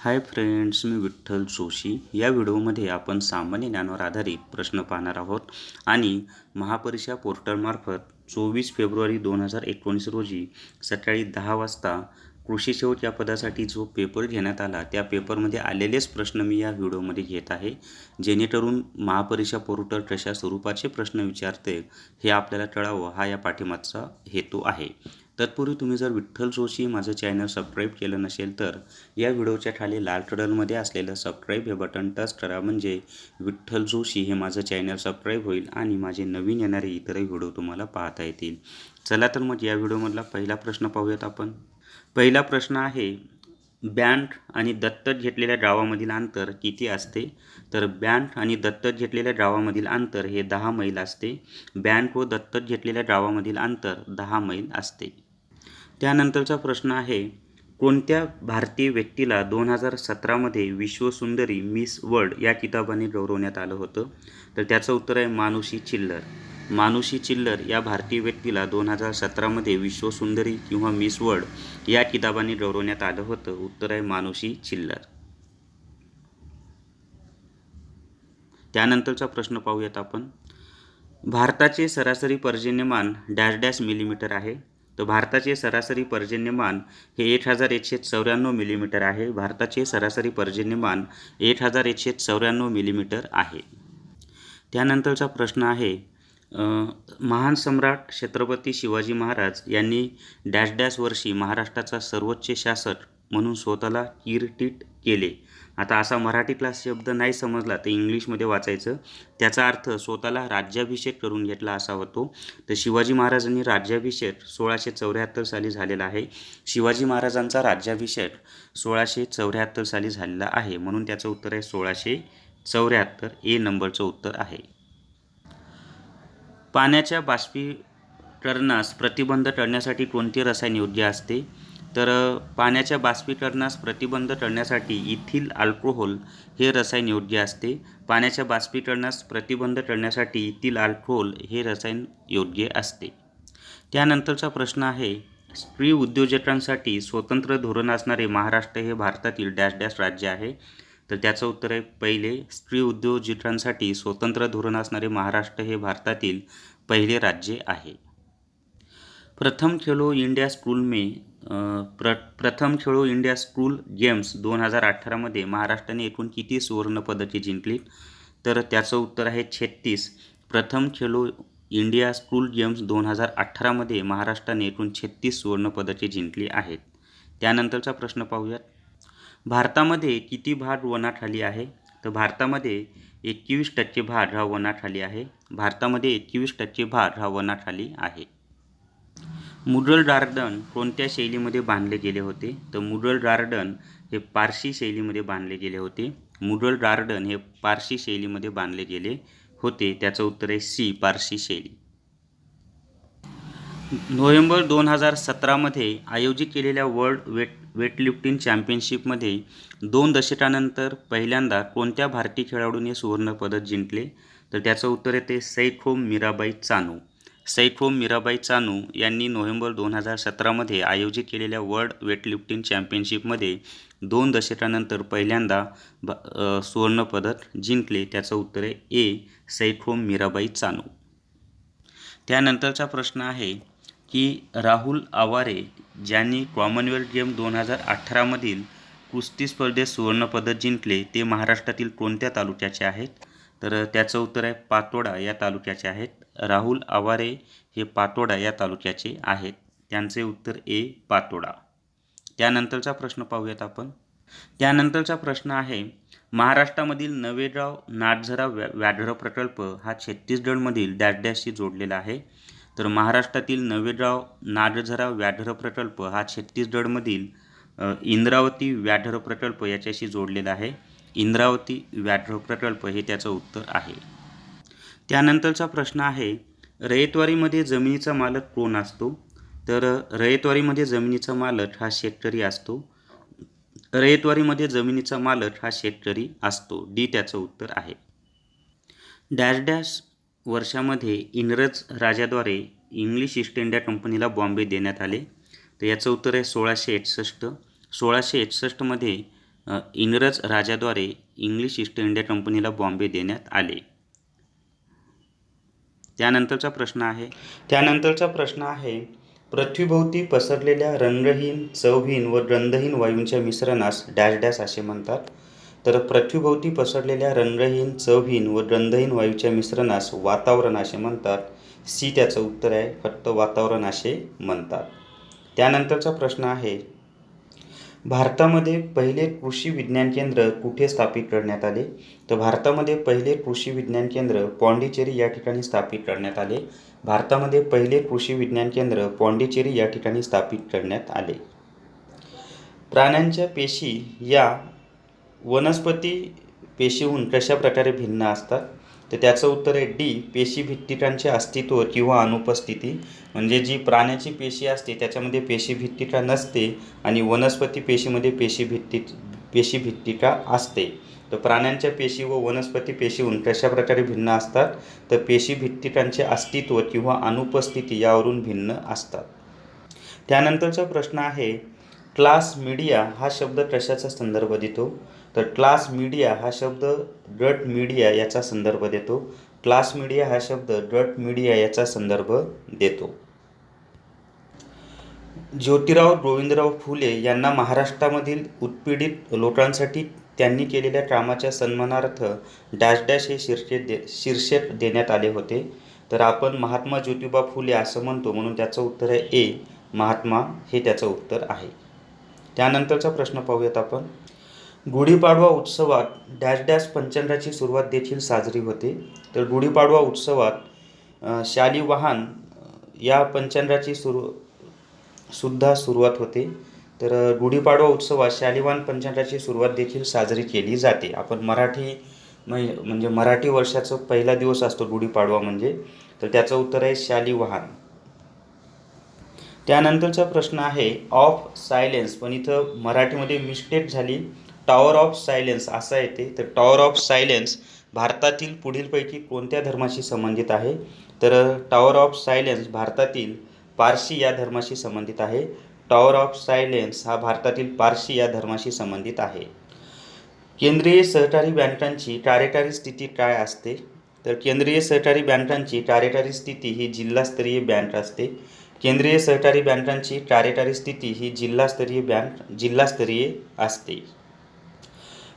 Hi friends, मी विठ्ठल जोशी. या व्हिडिओमध्ये आपण सामान्य ज्ञानावर आधारित प्रश्न पाहणार आहोत आणि महापरीक्षा पोर्टलमार्फत 24 फेब्रुवारी 2019 रोजी सकाळी 10 वाजता कृषी सेवक या पदासाठी जो पेपर घेण्यात आला त्या पेपरमध्ये आलेलेच प्रश्न मी या व्हिडिओमध्ये घेत आहे, जेणेकरून महापरीक्षा पोर्टल कशा स्वरूपाचे प्रश्न विचारते हे आपल्याला कळावं, हा या पाठीमागचा हेतू आहे. तत्पूर्वी तुम्ही जर विठ्ठल जोशी माझं चॅनल सबस्क्राईब केलं नसेल तर या व्हिडिओच्या खाली लाल कलरमध्ये असलेलं सबस्क्राईब हे बटन टच करा, म्हणजे विठ्ठल जोशी हे माझं चॅनल सबस्क्राईब होईल आणि माझे नवीन येणारे इतरही व्हिडिओ तुम्हाला पाहता येतील. चला तर मग या व्हिडिओमधला पहिला प्रश्न पाहूयात आपण. पहिला प्रश्न आहे, बँड आणि दत्तक घेतलेल्या गावामधील अंतर किती असते? तर बँड आणि दत्तक घेतलेल्या गावामधील अंतर हे 10 मैल असते. बँड व दत्तक घेतलेल्या गावामधील अंतर 10 मैल असते. त्यानंतरचा प्रश्न आहे, कोणत्या भारतीय व्यक्तीला 2017मध्ये विश्वसुंदरी मिस वर्ल्ड या किताबाने गौरवण्यात आलं होतं? तर त्याचं उत्तर आहे मानुषी चिल्लर. मानुषी चिल्लर या भारतीय व्यक्तीला 2017मध्ये विश्वसुंदरी किंवा मिस वर्ल्ड या किताबाने गौरवण्यात आलं होतं. उत्तर आहे मानुषी चिल्लर. त्यानंतरचा प्रश्न पाहूयात आपण. भारताचे सरासरी पर्जन्यमान डॅश डॅश मिलीमीटर आहे? तर भारताचे सरासरी पर्जन्यमान हे 1194 मिलीमीटर आहे. भारताचे सरासरी पर्जन्यमान 1194 मिलीमीटर आहे. त्यानंतरचा प्रश्न आहे, महान सम्राट छत्रपती शिवाजी महाराज यांनी डॅश डॅश वर्षी महाराष्ट्राचा सर्वोच्च शासक म्हणून स्वतःला किरीटित केले. आता असा मराठीतला शब्द नाही समजला तर इंग्लिशमध्ये वाचायचं. त्याचा अर्थ स्वतःला राज्याभिषेक करून घेतला असा होतो. तर शिवाजी महाराजांनी राज्याभिषेक 1674 साली झालेला आहे. शिवाजी महाराजांचा राज्याभिषेक 1674 साली झालेला आहे, म्हणून त्याचं उत्तर आहे 1674. ए नंबरचं उत्तर आहे. पाण्याच्या बाष्पीकरणास प्रतिबंध करण्यासाठी कोणते रसायन योग्य असते? तर पाण्याच्या बाष्पीकरणास प्रतिबंध करण्यासाठी इथिल अल्कोहोल हे रसायन योग्य असते. पाण्याच्या बाष्पीकरणास प्रतिबंध करण्यासाठी इथिल अल्कोहोल हे रसायन योग्य असते. त्यानंतरचा प्रश्न आहे, स्त्री उद्योजकांसाठी स्वतंत्र धोरण असणारे महाराष्ट्र हे भारतातील डॅश डॅश राज्य आहे? तर त्याचं उत्तर आहे पहिले, स्त्री उद्योजकांसाठी स्वतंत्र धोरण असणारे महाराष्ट्र हे भारतातील पहिले राज्य आहे. प्रथम खेलो इंडिया स्कूल गेम्स 2018मध्ये महाराष्ट्राने एकूण किती सुवर्णपदके जिंकली? तर त्याचं उत्तर आहे 36. प्रथम खेलो इंडिया स्कूल गेम्स 2018मध्ये महाराष्ट्राने एकूण 36 सुवर्णपदके जिंकली आहेत. त्यानंतरचा प्रश्न पाहूयात. भारतामध्ये किती भाग वनाखाली आहे? तर भारतामध्ये 21% भाग हा वनाखाली आहे. भारतामध्ये 21% भाग हा वनाखाली आहे. मुघल गार्डन कोणत्या शैलीमध्ये बांधले गेले होते? तर मुघल गार्डन हे पारशी शैलीमध्ये बांधले गेले होते. मुघल गार्डन हे पारशी शैलीमध्ये बांधले गेले होते. त्याचं उत्तर आहे सी, पारशी शैली. नोव्हेंबर 2017मध्ये आयोजित केलेल्या वर्ल्ड वेटलिफ्टिंग चॅम्पियनशिपमध्ये 2 दशकांनंतर पहिल्यांदा कोणत्या भारतीय खेळाडूने सुवर्णपदक जिंकले? तर त्याचं उत्तर आहे ते सैखोम मीराबाई चानू. सैखोम मीराबाई चानू यांनी नोव्हेंबर 2017मध्ये आयोजित केलेल्या वर्ल्ड वेटलिफ्टिंग चॅम्पियनशिपमध्ये 2 दशकांनंतर पहिल्यांदा सुवर्णपदक जिंकले. त्याचं उत्तर आहे ए, सैखोम मीराबाई चानू. त्यानंतरचा प्रश्न आहे की राहुल आवारे ज्यांनी कॉमनवेल्थ गेम 2018मधील कुस्ती स्पर्धेत सुवर्णपदक जिंकले ते महाराष्ट्रातील कोणत्या तालुक्याचे आहेत? तर त्याचं उत्तर आहे पातोडा या तालुक्याचे आहेत. राहुल आवारे हे पातोडा या तालुक्याचे आहेत. त्यांचे उत्तर ए, पातोडा. त्यानंतरचा प्रश्न पाहूयात आपण. त्यानंतरचा प्रश्न आहे, महाराष्ट्रामधील नवेगाव नागझरा व्याघ्र प्रकल्प हा छत्तीसगडमधील डॅश डॅशशी जोडलेला आहे? तर महाराष्ट्रातील नवेगाव नागझरा व्याघ्र प्रकल्प हा छत्तीसगडमधील इंद्रावती व्याघ्र प्रकल्प याच्याशी जोडलेला आहे. इंद्रावती व्याघ्र प्रकल्प हे त्याचं उत्तर आहे. त्यानंतरचा प्रश्न आहे, रयतवारीमध्ये जमिनीचा मालक कोण असतो? तर रयतवारीमध्ये जमिनीचा मालक हा शेतकरी असतो. रयतवारीमध्ये जमिनीचा मालक हा शेतकरी असतो. डी त्याचं उत्तर आहे. डॅश डॅश वर्षामध्ये इंग्रज राजाद्वारे इंग्लिश ईस्ट इंडिया कंपनीला बॉम्बे देण्यात आले? तर याचं उत्तर आहे 1661. 1661मध्ये इंग्रज राजाद्वारे इंग्लिश ईस्ट इंडिया कंपनीला बॉम्बे देण्यात आले. त्यानंतरचा प्रश्न आहे पृथ्वीभोवती पसरलेल्या रंगहीन, चवहीन व गंधहीन वायूंच्या मिश्रणास डॅश डॅश असे म्हणतात. तर पृथ्वीभोवती पसरलेल्या रंगहीन, चवहीन व गंधहीन वायूच्या मिश्रणास वातावरण असे म्हणतात. सी त्याचं उत्तर आहे, फक्त वातावरण असे म्हणतात. त्यानंतरचा प्रश्न आहे भारतामध्ये पहिले कृषी विज्ञान केंद्र कुठे स्थापित करण्यात आले? तर भारतामध्ये पहिले कृषी विज्ञान केंद्र पॉंडिचेरी या ठिकाणी स्थापित करण्यात आले. भारतामध्ये पहिले कृषी विज्ञान केंद्र पॉंडिचेरी या ठिकाणी स्थापित करण्यात आले. प्राण्यांच्या पेशी या वनस्पती पेशीहून कशा प्रकारे भिन्न असतात? तर त्याचं उत्तर आहे डी, पेशीभित्तिकांचे अस्तित्व किंवा अनुपस्थिती. म्हणजे जी प्राण्याची पेशी असते त्याच्यामध्ये पेशीभित्तिका नसते आणि वनस्पती पेशीमध्ये पेशीभित्तिका असते. तर प्राण्यांच्या पेशी व वनस्पती पेशीहून कशा प्रकारे भिन्न असतात? तर पेशीभित्तिकांचे अस्तित्व किंवा अनुपस्थिती यावरून भिन्न असतात. त्यानंतरचा प्रश्न आहे क्लास मीडिया हा शब्द कशाचा संदर्भ देतो? तर क्लास मीडिया हा शब्द गट मीडिया याचा संदर्भ देतो. क्लास मीडिया हा शब्द गट मीडिया याचा संदर्भ देतो. ज्योतिराव गोविंदराव फुले यांना महाराष्ट्रामधील उत्पीडित लोकांसाठी त्यांनी केलेल्या कामाच्या सन्मानार्थ डॅश डॅश हे शीर्षक देण्यात आले होते. तर आपण महात्मा ज्योतिबा फुले असं म्हणतो, म्हणून त्याचं उत्तर आहे ए, महात्मा हे त्याचं उत्तर आहे. त्यानंतरचा प्रश्न पाहूयात आपण. गुढीपाडवा उत्सवात डॅश डॅश पंचांगाची सुरुवात देखील साजरी होते. तर गुढीपाडवा उत्सवात शालिवाहन या पंचांगाची सुद्धा सुरुवात होते. तर गुढीपाडवा उत्सवात शालिवाहन पंचांगाची सुरुवात देखील साजरी केली जाते. आपण म्हणजे मराठी वर्षाचा पहिला दिवस असतो गुढीपाडवा म्हणजे, तर त्याचं उत्तर आहे शालिवाहन. त्यानंतरचा प्रश्न आहे ऑफ सायलेन्स, पण इथं मराठीमध्ये मिस्टेक झाली, टॉवर ऑफ सायलेन्स असा येते. तर टॉवर ऑफ सायलेन्स भारतातील पुढीलपैकी कोणत्या धर्माशी संबंधित आहे? तर टॉवर ऑफ सायलेन्स भारतातील पारशी या धर्माशी संबंधित आहे. टॉवर ऑफ सायलेन्स हा भारतातील पारशी या धर्माशी संबंधित आहे. केंद्रीय सहकारी बँकांची कार्यकारी स्थिती काय असते? तर केंद्रीय सहकारी बँकांची कार्यकारी स्थिती ही जिल्हास्तरीय बँक असते. केंद्रीय सहकारी बँकांची कार्यकारी स्थिती ही जिल्हास्तरीय असते.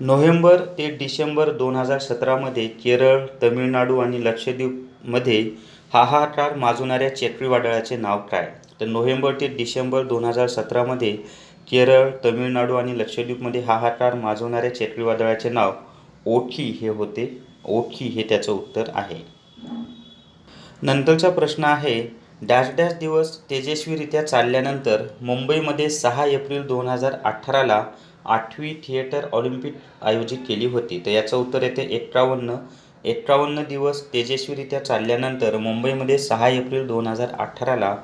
नोव्हेंबर ते डिसेंबर 2017मध्ये केरळ, तमिळनाडू आणि लक्षद्वीपमध्ये हाहाकार माजवणाऱ्या चक्रीवादळाचे नाव काय? तर नोव्हेंबर ते डिसेंबर 2017मध्ये केरळ, तमिळनाडू आणि लक्षद्वीपमध्ये हाहाकार माजवणाऱ्या चक्रीवादळाचे नाव ओखी हे होते. ओखी हे त्याचं उत्तर आहे. नंतरचा प्रश्न आहे डॅश डॅश दिवस तेजस्वीरित्या चालल्यानंतर मुंबईमध्ये 6 एप्रिल 2018ला 8वी थिएटर ऑलिम्पिक आयोजित केली होती. तर याचं उत्तर येते 51 दिवस तेजस्वीरित्या चालल्यानंतर मुंबईमध्ये 6 एप्रिल 2018ला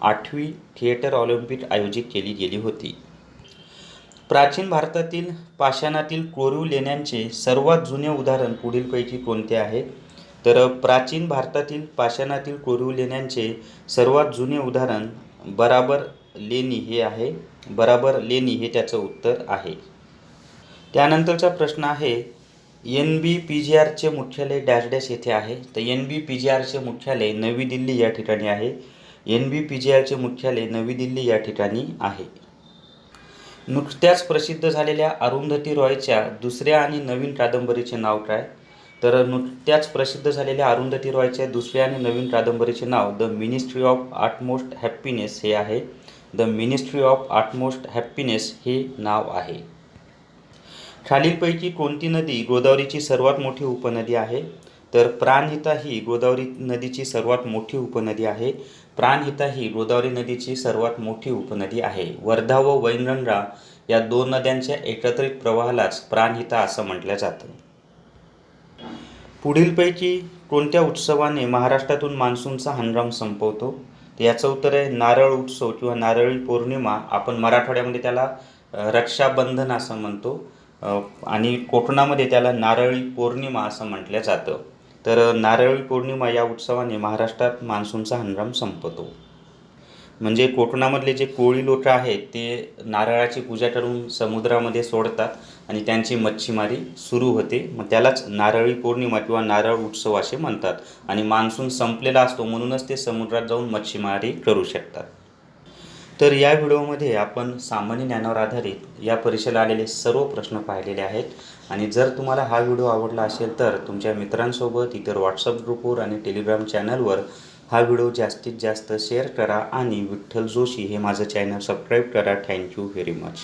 8वी थिएटर ऑलिम्पिक आयोजित केली गेली होती. प्राचीन भारतातील पाषाणातील कोरीव लेण्यांचे सर्वात जुने उदाहरण पुढीलपैकी कोणते आहे? तर प्राचीन भारतातील पाषाणातील कोरीव लेण्यांचे सर्वात जुने उदाहरण बराबर लेणी हे आहे. बराबर लेणी हे त्याचं उत्तर आहे. त्यानंतरचा प्रश्न आहे NBPGRचे मुख्यालय डॅश डॅश येथे आहे. तर NBPGRचे मुख्यालय नवी दिल्ली या ठिकाणी आहे. NBPGRचे मुख्यालय नवी दिल्ली या ठिकाणी आहे. नुकत्याच प्रसिद्ध झालेल्या अरुंधती रॉयच्या दुसऱ्या आणि नवीन कादंबरीचे नाव काय? तर नुकत्याच प्रसिद्ध झालेल्या अरुंधती रॉयच्या दुसऱ्या आणि नवीन कादंबरीचे नाव the ministry of utmost happiness हे आहे. The ministry of utmost happiness हे नाव आहे. खालीलपैकी कोणती नदी गोदावरीची सर्वात मोठी उपनदी आहे? तर प्राणहिता ही गोदावरी नदीची सर्वात मोठी उपनदी आहे. प्राणहिता ही गोदावरी नदीची सर्वात मोठी उपनदी आहे. वर्धा व वैनगंगा या दोन नद्यांच्या एकत्रित प्रवाहालाच प्राणहिता असं म्हटलं जातं. पुढीलपैकी कोणत्या उत्सवाने महाराष्ट्रातून मान्सूनचा हंगाम संपवतो? तर याचं उत्तर आहे नारळ उत्सव किंवा नारळी पौर्णिमा. आपण मराठवाड्यामध्ये त्याला रक्षाबंधन असं म्हणतो आणि कोकणामध्ये त्याला नारळी पौर्णिमा असं म्हटलं जातं. तर नारळी पौर्णिमा या उत्सवाने महाराष्ट्रात मान्सूनचा हंगाम संपतो. म्हणजे कोकणामधले जे कोळी लोक आहेत ते नारळाची पूजा करून समुद्रामध्ये सोडतात आणि त्यांची मच्छीमारी सुरू होते. मग त्यालाच नारळी पौर्णिमा किंवा नारळ उत्सव असे म्हणतात. आणि मान्सून संपलेला असतो म्हणूनच ते समुद्रात जाऊन मच्छीमारी करू शकतात. तर या व्हिडिओमध्ये आपण सामान्य ज्ञानावर आधारित या परीक्षेला आलेले सर्व प्रश्न पाहिलेले आहेत. आणि जर तुम्हाला हा व्हिडिओ आवडला असेल तर तुमच्या मित्रांसोबत, इतर व्हॉट्सअप ग्रुपवर आणि टेलिग्राम चॅनलवर हा व्हिडिओ जास्तीत जास्त शेअर करा. आणि विठ्ठल जोशी हे माझं चॅनल सबस्क्राईब करा. Thank you very much.